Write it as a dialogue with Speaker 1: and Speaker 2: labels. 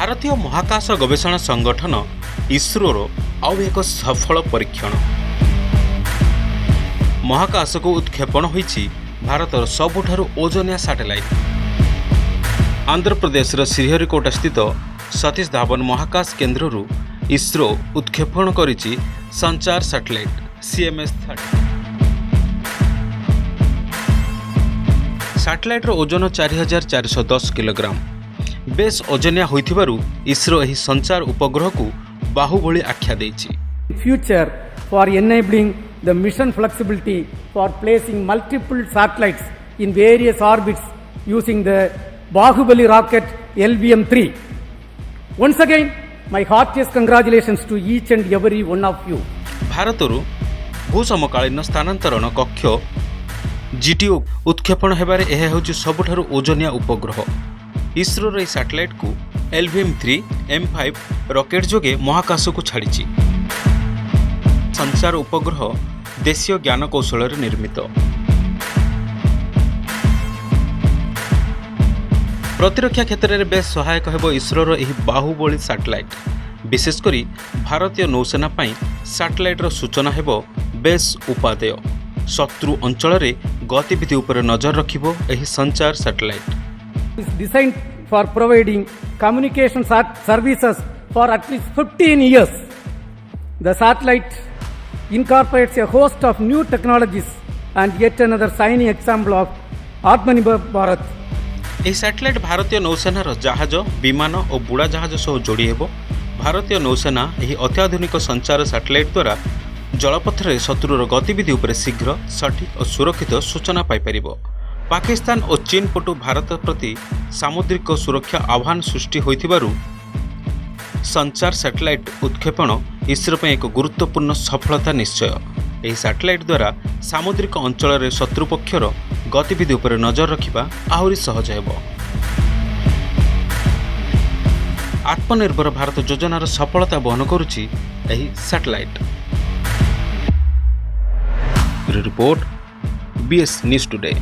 Speaker 1: भारतीय महाकाश गवेषणा संगठन इसरोर आउ एक सफल परीक्षण महाकाश को उत्क्षेपण होईछि भारतर सबुठारु ओजनिया सैटेलाइट आंध्र प्रदेश श्रीहरिकोटा स्थित सतीश धावन महाकाश केन्द्ररू इसरो उत्क्षेपण करिछि संचार सैटेलाइट CMS-30 सैटेलाइटर ओजन 4410 किलोग्राम बेस ओजनिया होइथिबारु इसरो एही संचार उपग्रह को बाहुबली आख्या देछि।
Speaker 2: Future for enabling the mission flexibility for placing multiple satellites in various orbits using the Bahubali rocket LVM-3. Once again, my heartiest congratulations to each and every one of you.
Speaker 1: भारतरू भूसमकालीन स्थानांतरण कक्ष GTO उत्क्षेपण Hebare एहा होछि सबुठारु ओजनिया उपग्रह। इसरोर ए satellite को LVM-3 M5 rocket जोगे महाकाश को छाड़ी संचार उपग्रह देशीय ज्ञान कौशल निर्मित प्रतिरक्षा क्षेत्र में बेस सहायक हेबो इसरोर एही बाहुबली सैटेलाइट विशेषकर भारतीय नौसेना पाई सैटेलाइटर सूचना हेबो बेस उपादेय शत्रु अंचल रे गतिविधि उपर नजर रखिबो एही संचार satellite
Speaker 2: It's designed for providing communication services for at least 15 years. The satellite incorporates a host of new technologies and yet another shining example of Atmanirbhar Bharat.
Speaker 1: ଏହି सैटेलाइट भारतीय नौसेनार जहाज विमान और बुड़ा जहाज सह जोड़ी हेबो। भारतीय नौसेना ଏହି अत्याधुनिक संचार सैटेलाइट द्वारा जलपथरे शत्रुर गतिविधि उपर शीघ्र सठिक और सुरक्षित सूचना पाई परिबो। पाकिस्तान और चीन पटु भारत प्रति सामुद्रिक सुरक्षा आह्वान सृष्टि होइथिबारु संचार सैटेलाइट उत्क्षेपण इसरो पे एक गुरुत्वपूर्ण सफलता निश्चय। ଏହି सैटेलाइट द्वारा सामुद्रिक अंचल रे शत्रु पक्षर गतिविधि उपर नजर रखिबा आहुरी सहज हेबो। आत्मनिर्भर भारत योजनार सफलता बहन करुछि एही satellite. Report BS news today.